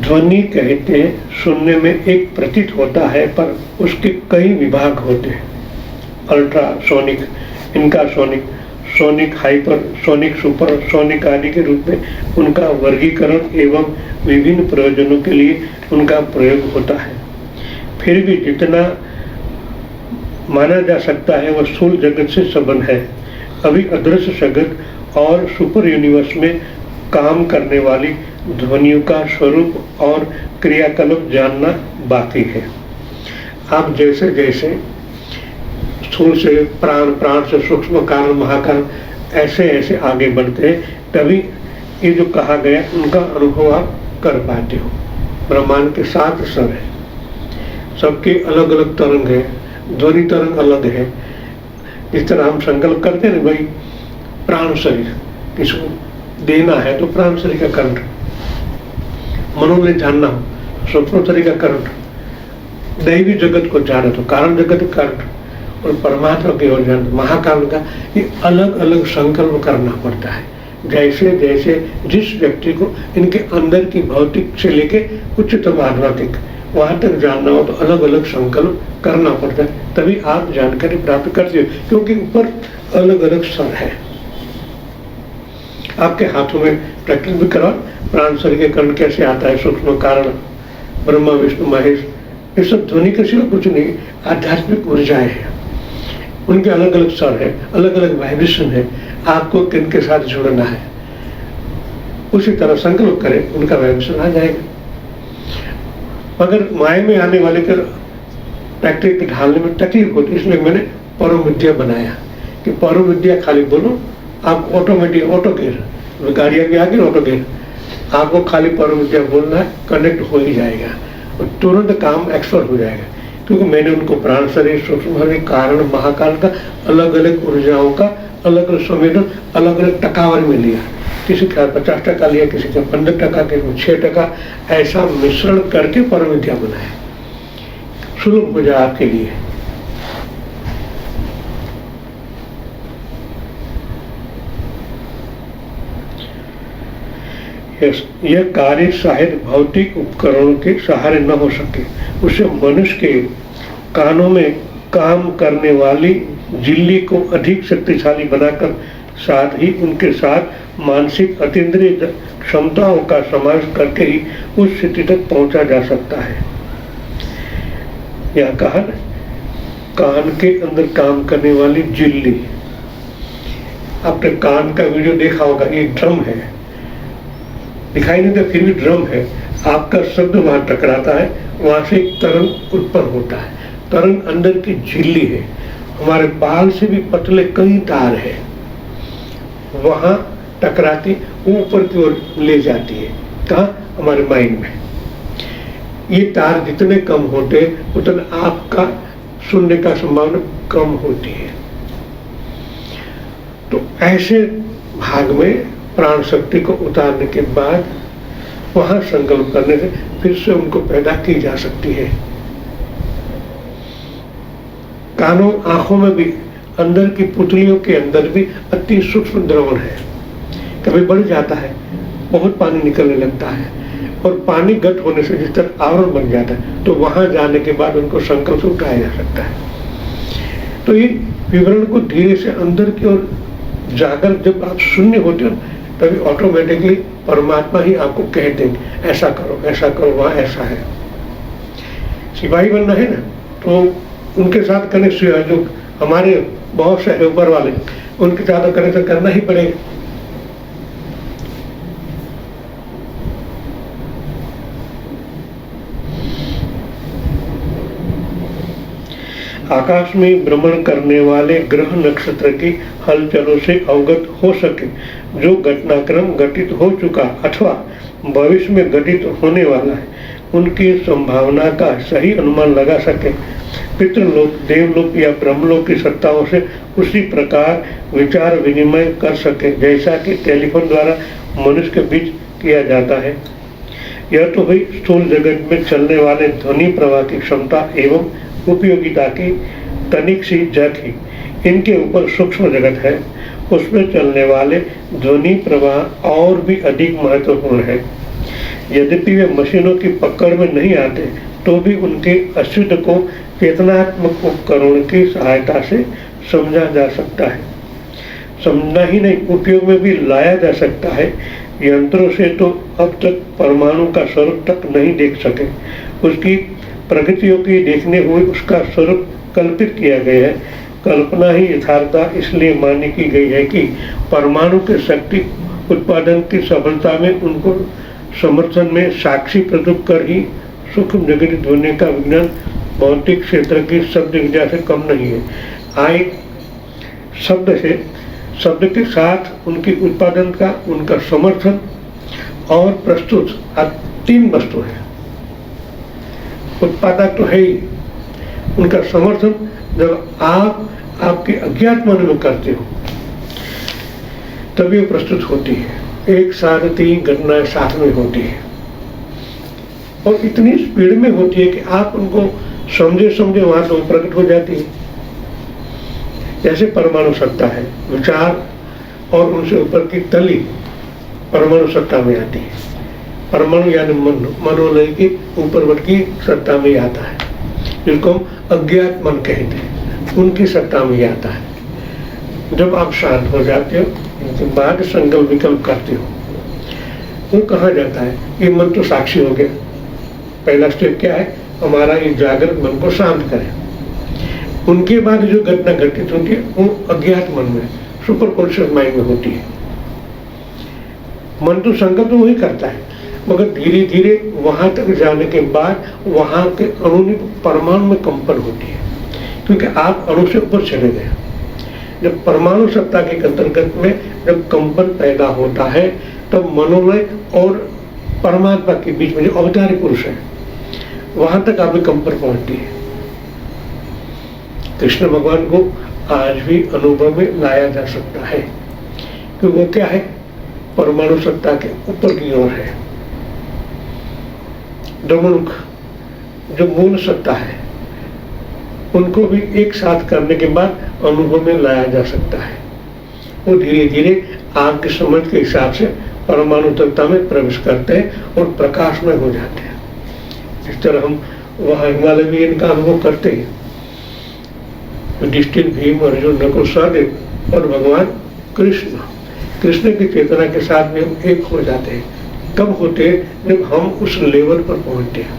ध्वनि कहते हैं सुनने में एक प्रतीत होता है, पर उसके कई विभाग होते हैं। Ultrasonic, infrasonic, sonic, hypersonic, supersonic आदि के रूप में उनका वर्गीकरण एवं विभिन्न प्रयोजनों के लिए उनका प्रयोग होता है। फिर भी जितना माना जा सकता है वह स्थूल जगत से संबंध है। अभी अदृश्य जगत और सुपर यूनिवर्स में काम करने वाली ध्वनियों का स्वरूप और क्रियाकलाप जानना बाकी है। आप जैसे जैसे स्थूल से प्राण, प्राण से सूक्ष्म कारण, महाकारण, ऐसे ऐसे आगे बढ़ते हैं, तभी ये जो कहा गया उनका अनुभव आप कर पाते हो। ब्रह्मांड के 7 स्तर है, सबके अलग अलग तरंग है, ध्वनि तरंग अलग है। इस तरह हम संकल्प करते हैं भाई प्राण शरीर किसको देना है तो प्राण शरीर का करंट, मनोलय जानना हो सूक्ष्म शरीर का करंट, दैवी जगत को जाना तो कारण जगत का करंट, और परमात्मा की ओर जाना महाकारण का। ये अलग अलग संकल्प करना पड़ता है। जैसे जैसे जिस व्यक्ति को इनके अंदर की भौतिक से लेके उच्चतम आध्यात्मिक वहां तक जानना हो तो अलग अलग संकल्प करना पड़ता है, तभी आप जानकारी प्राप्त करते हो, क्योंकि ऊपर अलग अलग स्तर है। आपके हाथों में प्रैक्टिस भी करो, प्राण शरीर के कर्ण कैसे आता है, सूक्ष्म कारण, ब्रह्मा विष्णु महेश, ये सब ध्वनि के सिवा कुछ नहीं, आध्यात्मिक ऊर्जाएं हैं, उनके अलग अलग स्वर है, अलग अलग वाइब्रेशन है। आपको किनके साथ जुड़ना है उसी तरह संकल्प करें, उनका वाइब्रेशन आ जाएगा। मगर माया में आने वाले का प्रैक्टिस ढालने में तकलीफ होती है, इसलिए मैंने परम विद्या बनाया कि परम विद्या खाली बोलो, आप ऑटोमेटिक ऑटो गेयर, गाड़ियाँ भी आगे ऑटो गेयर, आपको खाली परम विद्या बोलना है, कनेक्ट हो ही जाएगा और तुरंत काम एक्सपर्ट हो जाएगा। क्योंकि मैंने उनको प्राण शरीर, सूक्ष्म शरीर, कारण, महाकाल का अलग अलग ऊर्जाओं का अलग अलग संवेदन, अलग अलग टकावारी में लिया। किसी का 50% लिया, किसी का 15%, किसी को 6%, ऐसा मिश्रण करके परम विद्या बनाया, सुलभ हो जाए आपके लिए। यह कार्य शायद भौतिक उपकरणों के सहारे न हो सके, उसे मनुष्य के कानों में काम करने वाली झिल्ली को अधिक शक्तिशाली बनाकर, साथ ही उनके साथ मानसिक अतीन्द्रिय क्षमताओं का समावेश करके ही उस स्थिति तक पहुंचा जा सकता है। यह कहा न, कान के अंदर काम करने वाली झिल्ली। आपने कान का वीडियो देखा होगा, ये ड्रम है, दिखाई नहीं देता फिर भी ड्रम है। आपका शब्द वहां टकराता है, वहां से एक तरंग उत्पन्न होता है। तरंग अंदर की झिल्ली है, हमारे बाल से भी पतले कई तार है, वहां टकराती ऊपर की ओर ले जाती है। कहाँ? हमारे माइंड में। ये तार जितने कम होते उतना आपका सुनने का संभावना कम होती है। तो ऐसे भाग में प्राण शक्ति को उतारने के बाद वहां संकल्प करने से फिर से उनको पैदा की जा सकती है। कानों, आंखों में भी, अंदर की पुतलियों के अंदर भी अति सूक्ष्म द्रवण है, कभी बढ़ जाता है, बहुत पानी निकलने लगता है, और पानी घट होने से जिस तरह आवरण बन जाता है, तो वहां जाने के बाद उनको संकल्प से उठाया जा सकता है। तो ये विवरण को धीरे से अंदर की ओर जाकर जब आप शून्य होते हो, तभी ऑटोमेटिकली परमात्मा ही आपको कह देंगे ऐसा करो, वहां ऐसा है। सिपाही बनना है ना, तो उनके साथ कनेक्ट, जो हमारे बॉस है ऊपर वाले, उनके साथ कनेक्ट करना ही पड़ेगा। आकाश में भ्रमण करने वाले ग्रह नक्षत्र की हलचलों से अवगत हो सके, जो घटनाक्रम घटित हो चुका अथवा भविष्य में घटित होने वाला है, उनकी संभावना का सही अनुमान लगा सके। पितृलोक, देवलोक या ब्रह्मलोक की सत्ताओं से उसी प्रकार विचार विनिमय कर सके जैसा कि टेलीफोन द्वारा मनुष्य के बीच किया जाता है। यह तो हुई स्थूल जगत में चलने वाले ध्वनि प्रवाह की क्षमता एवं उपयोगिता की तनिक सी झांकी। इनके ऊपर सूक्ष्म जगत है, उसमें चलने वाले ध्वनि प्रवाह और भी अधिक महत्वपूर्ण है। यद्यपि वे मशीनों की पकड़ में नहीं आते, तो भी उनके अस्तित्व को चेतनात्मक उपकरण की सहायता से समझा जा सकता है। समझना ही नहीं, उपयोग में भी लाया जा सकता है। यंत्रों से तो अब तक परमाणु का स्वरूप तक नहीं देख सके, उसकी प्रगतियों की देखने हुए उसका स्वरूप कल्पित किया गया है। कल्पना ही यथार्थता इसलिए मानी की गई है कि परमाणु के शक्ति उत्पादन की सफलता में उनको समर्थन में साक्षी प्रस्तुत कर ही सूक्ष्म जगत होने का विज्ञान भौतिक क्षेत्र की शब्द विद्या से कम नहीं है। आय शब्द के साथ उनकी उत्पादन का, उनका समर्थन और प्रस्तुत तीन वस्तु है। उत्पादक तो है ही, उनका समर्थन जब आप आपके अज्ञात मन में करते हो तभी प्रस्तुत होती है। एक साथ तीन घटनाएं साथ में होती है और इतनी स्पीड में होती है कि आप उनको समझे वहां तो प्रकट हो जाती है। जैसे परमाणु सत्ता है, विचार और उनसे ऊपर की तली परमाणु सत्ता में आती है। परमाणु यानी मनोलय की ऊपर की सत्ता में आता है, जिसको हम अज्ञात मन कहते हैं, उनकी सत्ता में आता है। जब आप शांत हो जाते हो, इनके बाद संकल्प विकल्प करते हो, वो कहा जाता है ये मन तो साक्षी हो गया। पहला स्टेप क्या है? हमारा ये जागृत मन को शांत करें। उनके बाद जो घटना घटित होती है वो अज्ञात मन में, सुपर कॉन्शियस माइंड में होती है। मन तो संकल्प तो वही करता है, मगर धीरे धीरे वहां तक जाने के बाद वहां के अणु परमाणु में कंपन होती है, क्योंकि आप अणु से ऊपर चले गए। जब परमाणु सत्ता के अंतर्गत में जब कंपन पैदा होता है तब मनोलय और परमात्मा के बीच में जो अवतारी पुरुष है वहां तक आपकी कंपन पहुंचती है। कृष्ण भगवान को आज भी अनुभव में लाया जा सकता है, क्योंकि वो क्या है? परमाणु सत्ता के ऊपर की ओर है। दमनुख जो मूल सत्ता है उनको भी एक साथ करने के बाद अनुभव में लाया जा सकता है। वो धीरे धीरे आपकी समझ के हिसाब से परमाणु तत्व में प्रवेश करते हैं और प्रकाशमय हो जाते हैं। इस तरह हम वहाँ हिमालय में इनका अनुभव करते हैं। युधिष्ठिर, भीम, अर्जुन, नकुल, सहदेव और भगवान कृष्ण की चेतना के साथ में हम एक हो जाते हैं। कब होते हैं? जब हम उस लेवल पर पहुंचते हैं।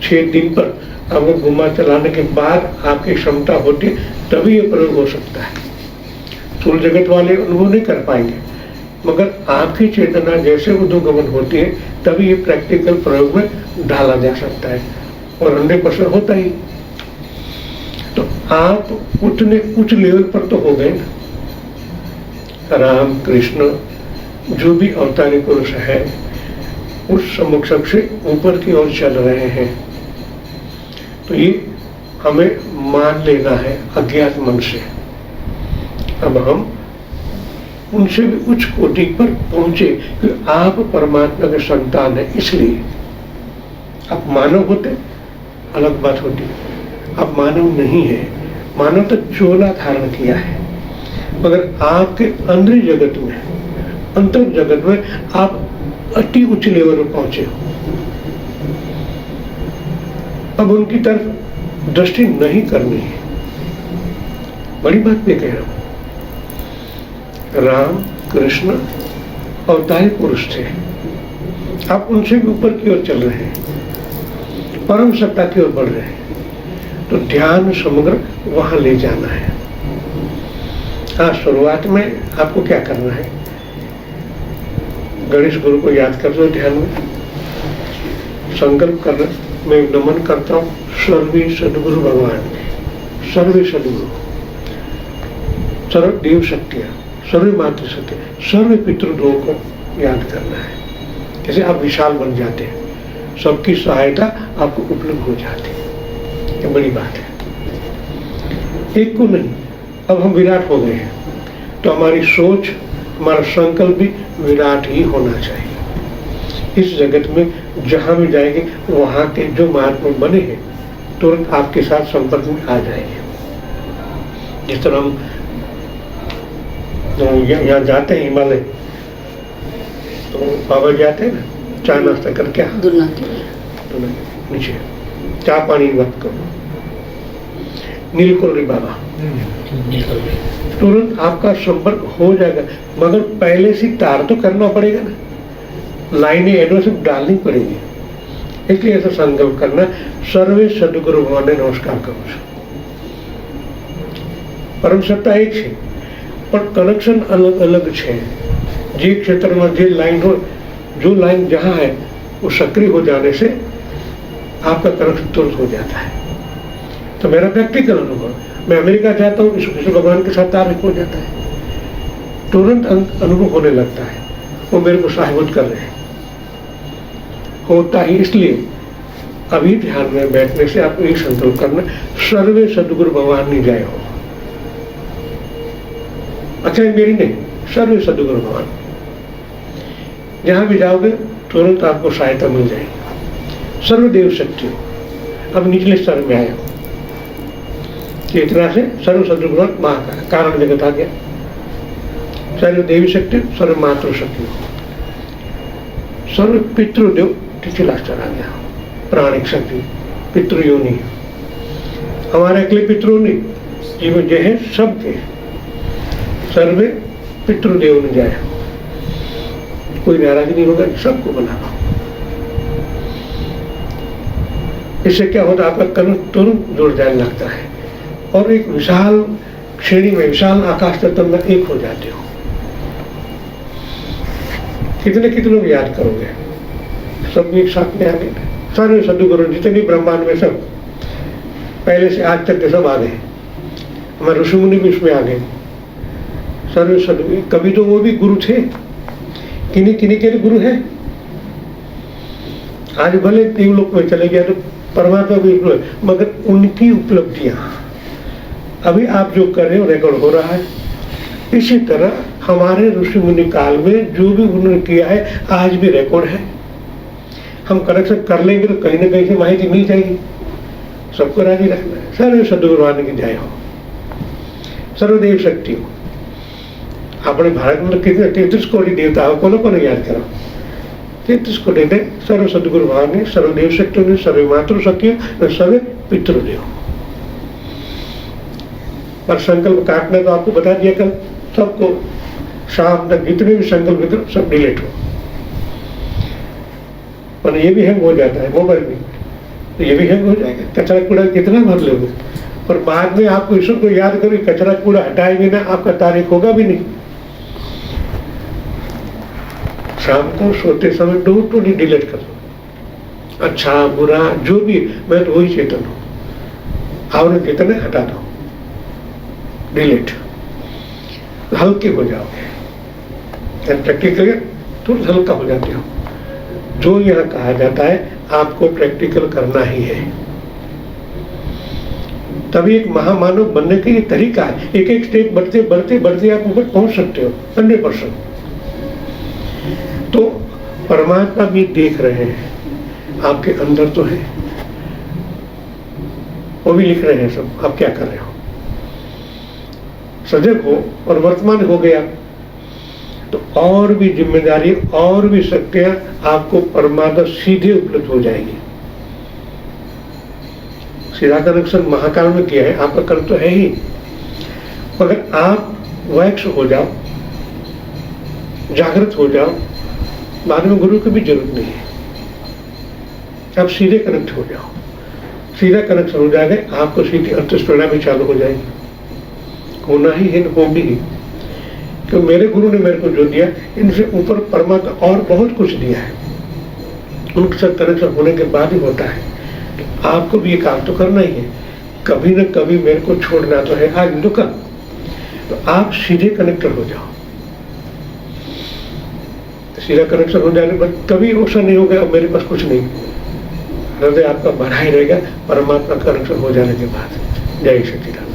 6 दिन पर आपको घुमा चलाने के बाद आपकी क्षमता होती तभी ये प्रयोग हो सकता है। स्थूल जगत वाले अनुभव नहीं कर पाएंगे, मगर आपकी चेतना जैसे उद्गमन होती है तभी ये प्रैक्टिकल प्रयोग में डाला जा सकता है और 100% होता ही। तो आप उतने उच्च लेवल पर तो हो गए ना। राम, कृष्ण जो भी अवतारी पुरुष है उस समुख से ऊपर की ओर चल रहे हैं, तो ये हमें मान लेना है अज्ञात मन से। अब हम उनसे भी उच्च कोटि पर पहुंचे कि आप परमात्मा के संतान है। इसलिए आप मानव होते अलग बात होती, आप मानव नहीं है। मानव तो चोला धारण किया है, मगर आपके अंदर जगत में, अंतर जगत में आप अति उच्च लेवल पर पहुंचे हो। अब उनकी तरफ दृष्टि नहीं करनी है। बड़ी बात भी कह रहा हूं। राम, कृष्ण अवतारी पुरुष थे, आप उनसे भी ऊपर की ओर चल रहे हैं, परम सत्ता की ओर बढ़ रहे हैं। तो ध्यान समग्र वहां ले जाना है। हाँ, शुरुआत में आपको क्या करना है? गणेश गुरु को याद कर लो ध्यान में, संकल्प करना, मैं नमन करता हूँ सर्वे सदगुरु भगवान के, सर्वे सदगुरु, सर्व देव शक्तियाँ, सर्व मातृ शक्ति, सर्व पितृदों को याद करना है। जैसे आप विशाल बन जाते हैं, सबकी सहायता आपको उपलब्ध हो जाती है। ये बड़ी बात है। एक को नहीं, अब हम विराट हो गए हैं, तो हमारी सोच, हमारा संकल्प भी विराट ही होना चाहिए। इस जगत में जहां भी जाएंगे वहां के जो महात्मा बने हैं तुरंत आपके साथ संपर्क में आ जाएंगे। जिस तरह हम यहाँ जाते हैं हिमालय, तो बाबा जाते हैं ना, चाय नाश्ता करके आओ, दुनिया के नीचे चाय पानी मत करो। नीलकंठ बाबा तुरंत आपका संपर्क हो जाएगा, मगर पहले से तार तो करना पड़ेगा ना, लाइनें एडवांस डालनी पड़ेगी। इसलिए ऐसा संकल्प करना, सर्वे सदगुरु भगवान ने नमस्कार करो। परम सत्ता एक है पर कनेक्शन अलग अलग है। जे क्षेत्र में जे लाइन हो, जो लाइन जहाँ है वो सक्रिय हो जाने से आपका कनेक्शन तुरंत हो जाता है। तो मेरा प्रैक्टिकल अनुभव, मैं अमेरिका जाता हूँ, विष्णु भगवान के साथ तार हो जाता है, तुरंत अनुभव होने लगता है, वो मेरे को साहिबुत कर रहे हैं। होता ही इसलिए अभी ध्यान में बैठने से आपको एक संकल्प करना, सर्वे सदगुरु भगवान नहीं जाए हो। अच्छा मेरी नहीं, सर्वे सदगुरु भगवान, जहां भी जाओगे तुरंत आपको सहायता मिल जाएगी। सर्वदेव शक्ति हो, अब निचले स्तर में आए हो, इतना से सर्व सदगुरु महा कारण जगत आ गया। सर्व देवी शक्ति, सर्व मातृ शक्ति, सर्व पितृदेव निचला स्तर आ गया। प्राणिक शक्ति, पितृयोनि, हमारे अकेले पितृ नहीं, जीवन जो है सबके सर्वे पितृदेव ने जाए, कोई नाराज नहीं होगा, सबको बनाना। इससे क्या होता है, आपका कर्म तुरंत जुड़ जाने लगता है और एक विशाल श्रेणी में, विशाल आकाश तत्व में एक हो जाते हो। कितने कितने भी याद करोगे, सब एक साथ में आ गए। सारे सदगुरु जितने ब्रह्मांड में सब पहले से आज तक के सब आ गए, हमारे ऋषि मुनि भी उसमें आ गए। सर्व सदगुरु, कभी तो वो भी गुरु थे, किन्हीं किन्हीं के गुरु हैं। आज भले देवलोक में चले गया तो परमात्मा भी गुरु है, मगर उनकी उपलब्धियां अभी आप जो कर रहे हो रिकॉर्ड हो रहा है। इसी तरह हमारे ऋषि मुनि काल में जो भी उन्होंने किया है आज भी रिकॉर्ड है। हम करेक्शन कर लेंगे तो कहीं ना कहीं से माहिती मिल जाएगी। सबको राजी रखना है। सर्व सदगुरुवान की जय हो, सर्वदेव शक्ति हो। अपने भारत में कितने 33 कोटि देवता हो, को याद करो। 33 कोटि दे सर्व सदगुरु भगवान ने, सर्वदेव शक्ति ने, सर्व मातृ शक्ति और सर्व पितृदेव। पर संकल्प काटना तो आपको बता दिया कल, सबको शाम तक जितने भी संकल्प विकल्प सब डिलीट हो। पर ये भी हैंग हो जाता है मोबाइल में, तो ये भी हैंग हो जाएगा। कचरा कूड़ा कितना भर लोगे, पर बाद में आपको ईश्वर को याद करो, कचरा कूड़ा हटाएंगे ना, आपका तारीख होगा भी नहीं। शाम को सोते समय टोटली डिलीट कर दो, अच्छा बुरा जो भी, मैं तो वही चेतन हूँ, आपने कितने हटा दो, डिलीट, हल्के हो जाओगे। प्रैक्टिकल तुरंत हल्का हो जाते हो। जो यहाँ कहा जाता है आपको प्रैक्टिकल करना ही है, तभी एक महामानव बनने का ये तरीका है। एक एक स्टेप बढ़ते बढ़ते बढ़ते आप ऊपर पहुंच सकते हो 100%। तो परमात्मा भी देख रहे हैं, आपके अंदर तो है, वो भी लिख रहे हैं सब आप क्या कर रहे हो। सजग हो और वर्तमान हो गया तो और भी जिम्मेदारी और भी शक्तियां आपको परमात्मा सीधे उपलब्ध हो जाएगी। सीधा कनेक्शन महाकाल में किया है, आपका कर्म तो है ही, मगर आप वैक्स हो जाओ, जागृत हो जाओ, बाद में गुरु की भी जरूरत नहीं है। आप सीधे कनेक्ट हो जाओ, सीधा कनेक्शन हो जाएगा, आपको सीधी अंतस्प्रेरणा भी चालू हो जाएगी। होना ही है, होगी ही, क्योंकि मेरे गुरु ने मेरे को जो दिया, इनसे ऊपर परमात्मा और बहुत कुछ दिया है। उनके साथ कनेक्शन होने के बाद ही होता है। तो आपको भी ये काम तो करना ही है, कभी न कभी मेरे को छोड़ना तो है, आज तो कल। तो आप सीधे कनेक्टर हो जाओ, सीधा कनेक्शन हो जाने पर कभी ऐसा नहीं होगा अब मेरे पास कुछ नहीं। हृदय आपका बढ़ा ही रहेगा परमात्मा कनेक्शन हो जाने के बाद। जय सच्चिदानंद।